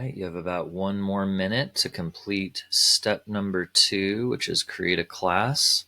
right, you have about 1 more minute to complete step number 2, which is create a class.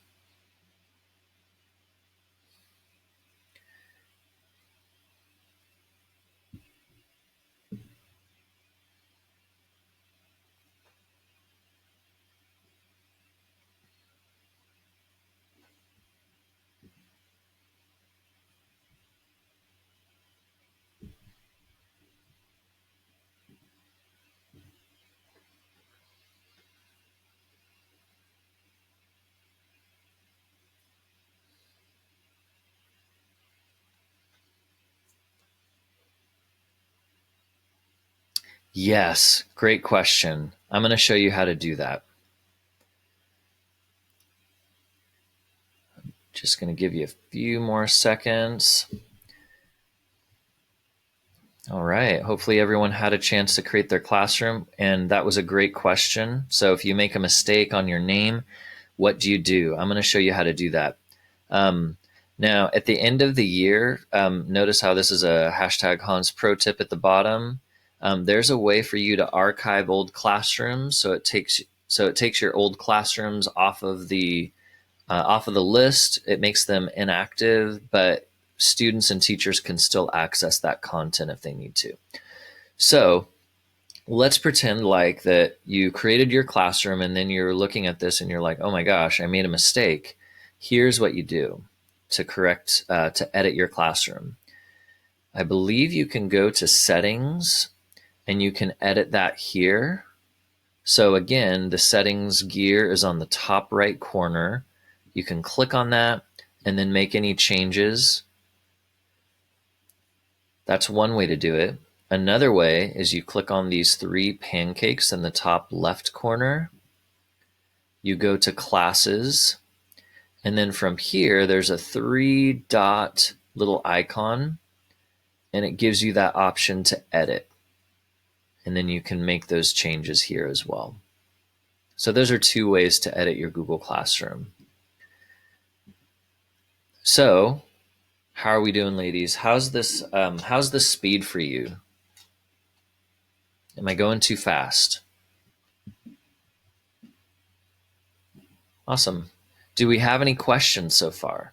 Yes, great question. I'm going to show you how to do that. Just going to give you a few more seconds. All right, hopefully everyone had a chance to create their classroom, and that was a great question. So if you make a mistake on your name, what do you do? I'm going to show you how to do that. Now, at the end of the year, notice how this is a hashtag Hans Pro tip at the bottom. There's a way for you to archive old classrooms, so it takes your old classrooms off of the list. It makes them inactive, but students and teachers can still access that content if they need to. So let's pretend like that you created your classroom and then you're looking at this and you're like, oh my gosh, I made a mistake. Here's what you do to edit your classroom. I believe you can go to settings and you can edit that here. So again, the settings gear is on the top right corner. You can click on that and then make any changes. That's one way to do it. Another way is you click on these 3 pancakes in the top left corner. You go to classes, and then from here, there's a 3-dot little icon, and it gives you that option to edit. And then you can make those changes here as well. So those are 2 ways to edit your Google Classroom. So how are we doing, ladies? How's this speed for you? Am I going too fast? Awesome. Do we have any questions so far?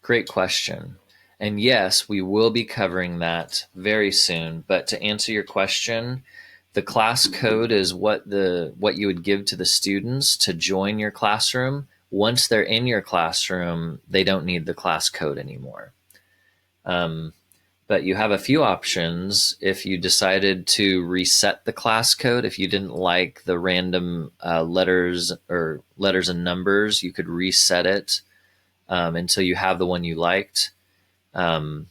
Great question. And yes, we will be covering that very soon. But to answer your question, the class code is what you would give to the students to join your classroom. Once they're in your classroom, they don't need the class code anymore. But you have a few options. If you decided to reset the class code, if you didn't like the random letters and numbers, you could reset it until you have the one you liked. But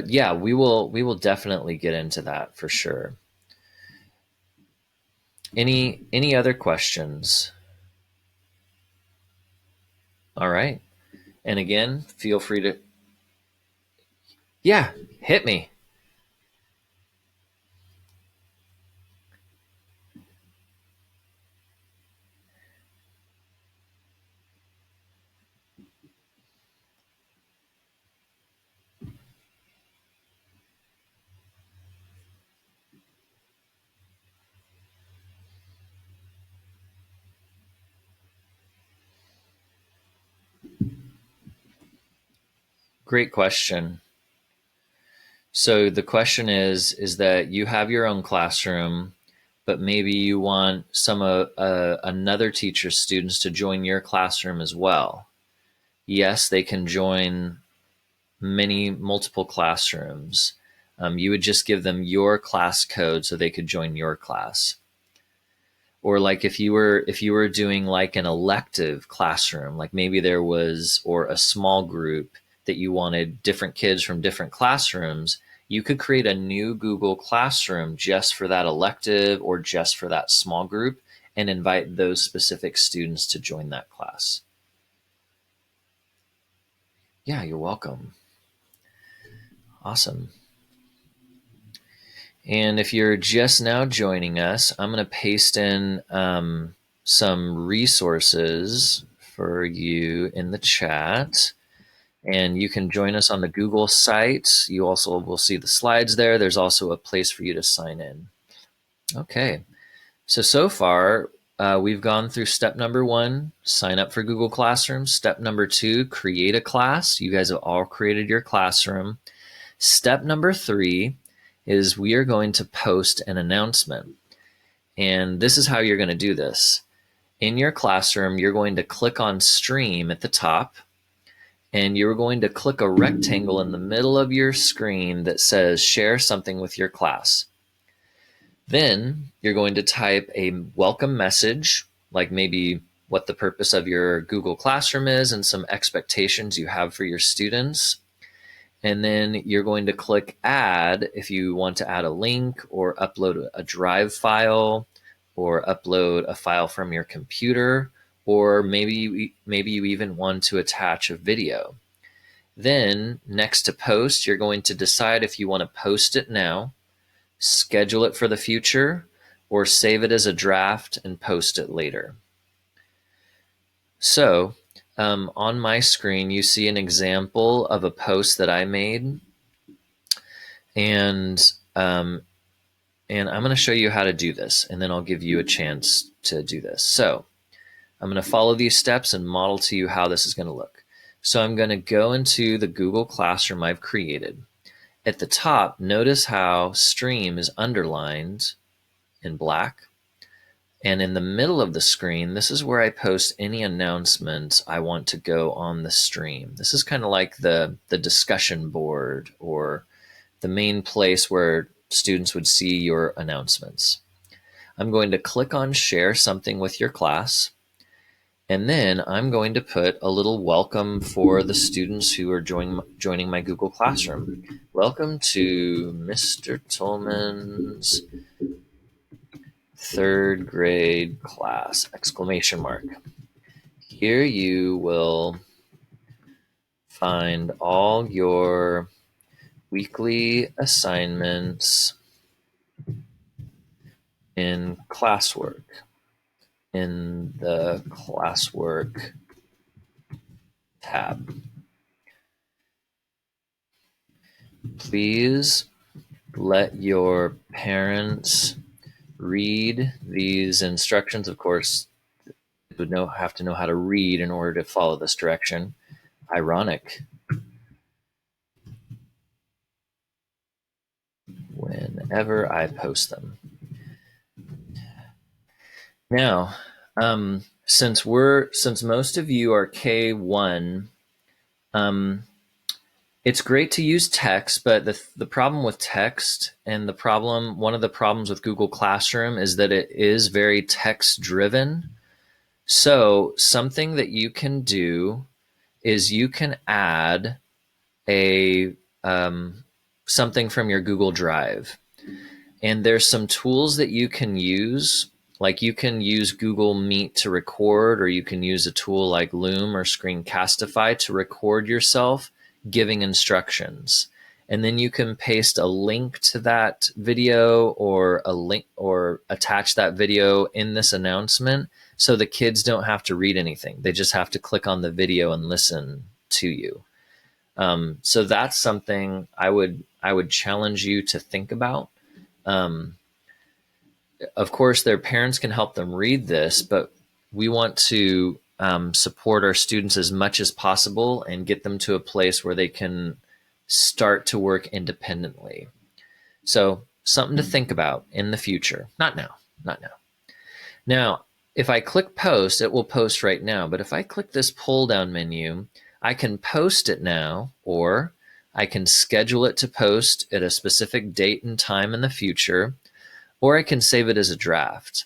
yeah, we will definitely get into that for sure. Any other questions? All right. And again, feel free to, yeah, hit me. Great question. So the question is that you have your own classroom, but maybe you want some another teacher's students to join your classroom as well. Yes, they can join multiple classrooms. You would just give them your class code so they could join your class. Or like if you were doing like an elective classroom, like maybe there was, or a small group that you wanted different kids from different classrooms, you could create a new Google Classroom just for that elective or just for that small group, and invite those specific students to join that class. Yeah, you're welcome. Awesome. And if you're just now joining us, I'm going to paste in some resources for you in the chat. And you can join us on the Google site. You also will see the slides there. There's also a place for you to sign in. Okay. So far, we've gone through step number 1, sign up for Google Classroom. Step number 2, create a class. You guys have all created your classroom. Step number 3 is we are going to post an announcement. And this is how you're going to do this. In your classroom, you're going to click on Stream at the top, and you're going to click a rectangle in the middle of your screen that says Share something with your class. Then you're going to type a welcome message, like maybe what the purpose of your Google Classroom is and some expectations you have for your students. And then you're going to click Add if you want to add a link or upload a Drive file or upload a file from your computer, or maybe you even want to attach a video. Then next to post, you're going to decide if you want to post it now, schedule it for the future, or save it as a draft and post it later. So on my screen, you see an example of a post that I made, and I'm going to show you how to do this, and then I'll give you a chance to do this. So I'm going to follow these steps and model to you how this is going to look. So I'm going to go into the Google Classroom I've created. At the top, notice how Stream is underlined in black. And in the middle of the screen, this is where I post any announcements I want to go on the stream. This is kind of like the discussion board or the main place where students would see your announcements. I'm going to click on Share something with your class. And then I'm going to put a little welcome for the students who are joining my Google Classroom. Welcome to Mr. Tolman's 3rd grade class, ! Here you will find all your weekly assignments in classwork, in the classwork tab. Please let your parents read these instructions. Of course, you would have to know how to read in order to follow this direction. Ironic. Whenever I post them. Now, since most of you are K1, it's great to use text, but the problem with text and one of the problems with Google Classroom is that it is very text driven. So something that you can do is you can add something from your Google Drive. And there's some tools that you can use, like you can use Google Meet to record, or you can use a tool like Loom or Screencastify to record yourself giving instructions. And then you can paste a link to that video or attach that video in this announcement, so the kids don't have to read anything. They just have to click on the video and listen to you. So that's something I would challenge you to think about. Of course, their parents can help them read this, but we want to support our students as much as possible and get them to a place where they can start to work independently. So something to think about in the future. Not now. Now, if I click post, it will post right now. But if I click this pull down menu, I can post it now, or I can schedule it to post at a specific date and time in the future, or I can save it as a draft.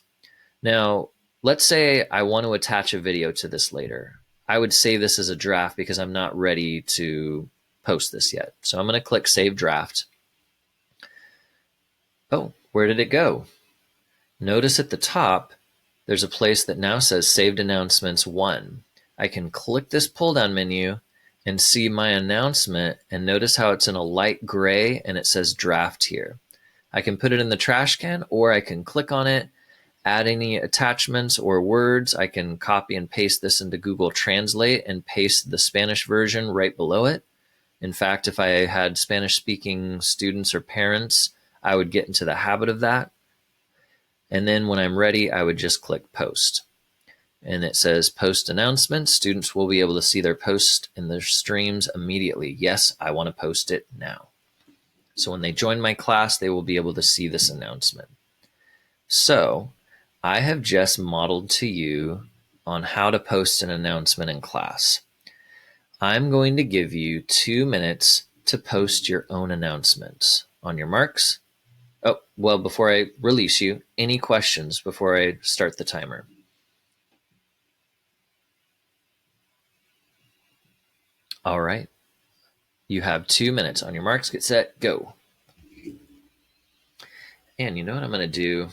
Now, let's say I want to attach a video to this later. I would save this as a draft because I'm not ready to post this yet. So I'm going to click Save Draft. Oh, where did it go? Notice at the top, there's a place that now says Saved Announcements 1. I can click this pull-down menu and see my announcement, and notice how it's in a light gray and it says draft here. I can put it in the trash can, or I can click on it, add any attachments or words. I can copy and paste this into Google Translate and paste the Spanish version right below it. In fact, if I had Spanish-speaking students or parents, I would get into the habit of that. And then when I'm ready, I would just click Post. And it says Post Announcements. Students will be able to see their post in their streams immediately. Yes, I want to post it now. So when they join my class, they will be able to see this announcement. So I have just modeled to you on how to post an announcement in class. I'm going to give you 2 minutes to post your own announcements. On your marks. Oh, well, before I release you, any questions before I start the timer? All right. You have 2 minutes. On your marks, get set, go. And you know what I'm going to do?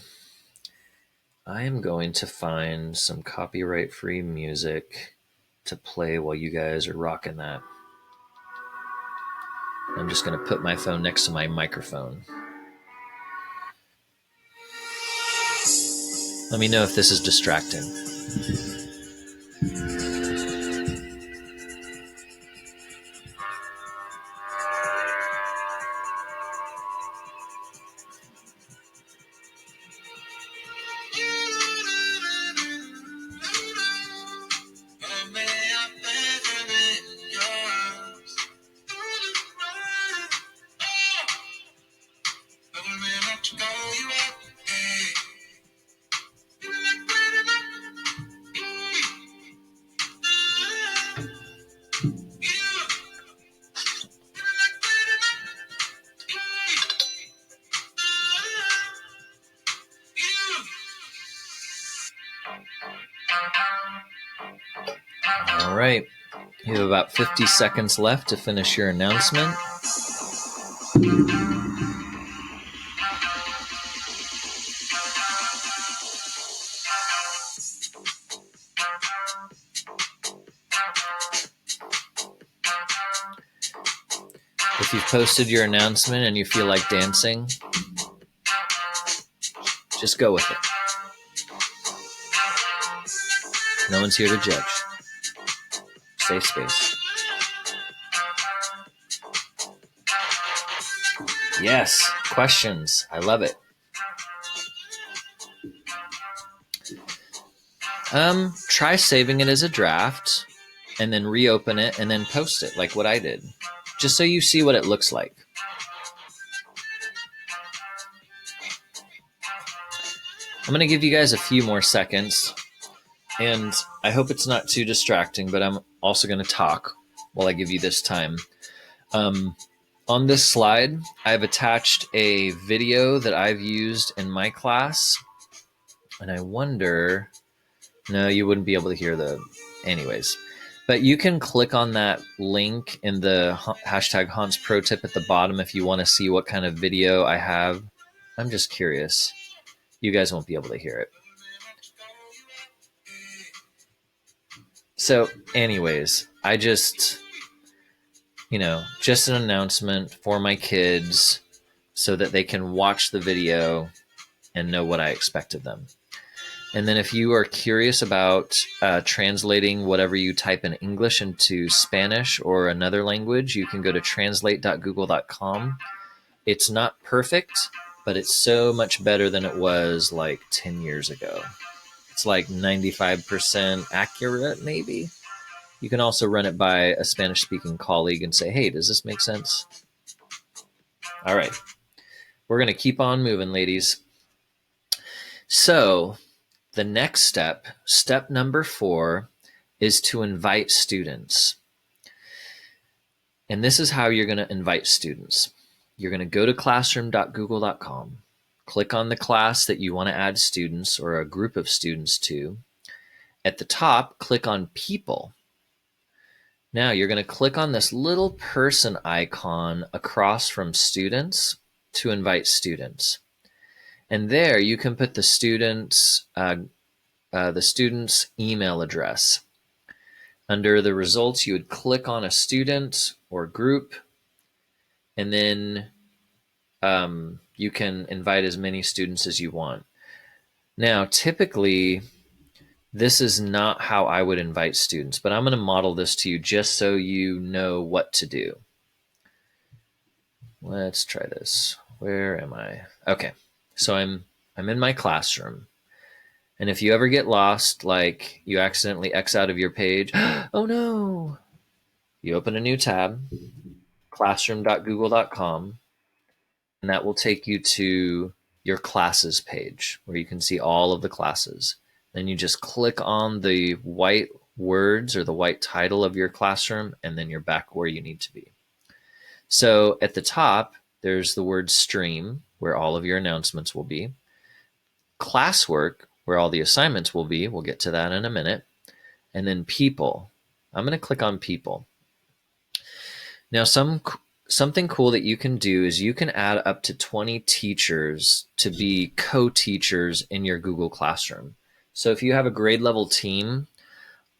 I am going to find some copyright-free music to play while you guys are rocking that. I'm just going to put my phone next to my microphone. Let me know if this is distracting. All right. You have about 50 seconds left to finish your announcement. If you've posted your announcement and you feel like dancing, just go with it. No one's here to judge. Safe space. Yes, questions. I love it. Try saving it as a draft and then reopen it and then post it like what I did, just so you see what it looks like. I'm going to give you guys a few more seconds, and I hope it's not too distracting, but I'm also going to talk while I give you this time. On this slide, I've attached a video that I've used in my class, and I wonder, no, you wouldn't be able to hear anyways. But you can click on that link in the hashtag Hans Pro Tip at the bottom if you want to see what kind of video I have. I'm just curious. You guys won't be able to hear it. So anyways, I just an announcement for my kids so that they can watch the video and know what I expect of them. And then if you are curious about translating whatever you type in English into Spanish or another language, you can go to translate.google.com. It's not perfect, but it's so much better than it was like 10 years ago. It's like 95% accurate, maybe. You can also run it by a Spanish-speaking colleague and say, hey, does this make sense? All right. We're going to keep on moving, ladies. So the next step number 4, is to invite students. And this is how you're going to invite students. You're going to go to classroom.google.com, click on the class that you want to add students or a group of students to. At the top, click on People. Now you're going to click on this little person icon across from Students to invite students. And there you can put the students' the student's email address. Under the results, you would click on a student or group, and then you can invite as many students as you want. Now, typically, this is not how I would invite students, but I'm going to model this to you just so you know what to do. Let's try this. Where am I? Okay, so I'm in my classroom. And if you ever get lost, like you accidentally X out of your page, oh no, you open a new tab, classroom.google.com, and that will take you to your classes page where you can see all of the classes. Then you just click on the white words or the white title of your classroom, and then you're back where you need to be. So at the top, there's the word stream, where all of your announcements will be. Classwork, where all the assignments will be. We'll get to that in a minute. And then people. I'm going to click on people. Now, something cool that you can do is you can add up to 20 teachers to be co-teachers in your Google Classroom. So if you have a grade level team,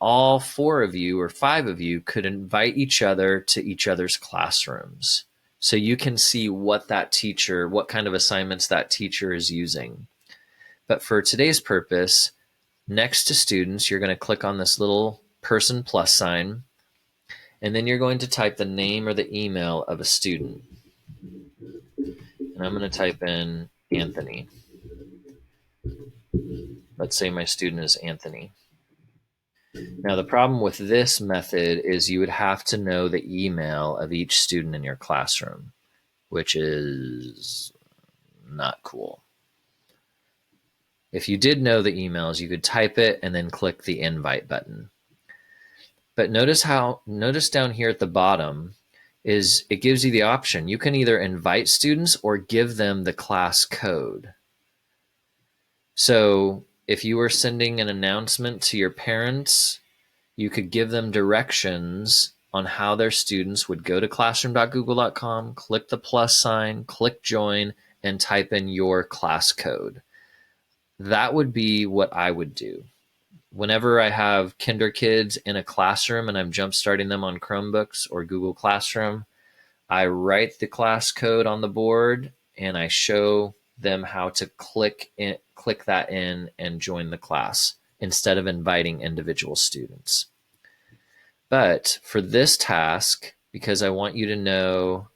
all 4 of you or 5 of you could invite each other to each other's classrooms. So you can see what kind of assignments that teacher is using. But for today's purpose, next to students, you're going to click on this little person plus sign, and then you're going to type the name or the email of a student. And I'm going to type in Anthony. Let's say my student is Anthony. Now, the problem with this method is you would have to know the email of each student in your classroom, which is not cool. If you did know the emails, you could type it and then click the invite button. But notice down here at the bottom is it gives you the option. You can either invite students or give them the class code. So if you were sending an announcement to your parents, you could give them directions on how their students would go to classroom.google.com, click the plus sign, click join, and type in your class code. That would be what I would do. Whenever I have kinder kids in a classroom and I'm jump starting them on Chromebooks or Google Classroom, I write the class code on the board and I show them how to click that in and join the class instead of inviting individual students. But for this task, because I want you to know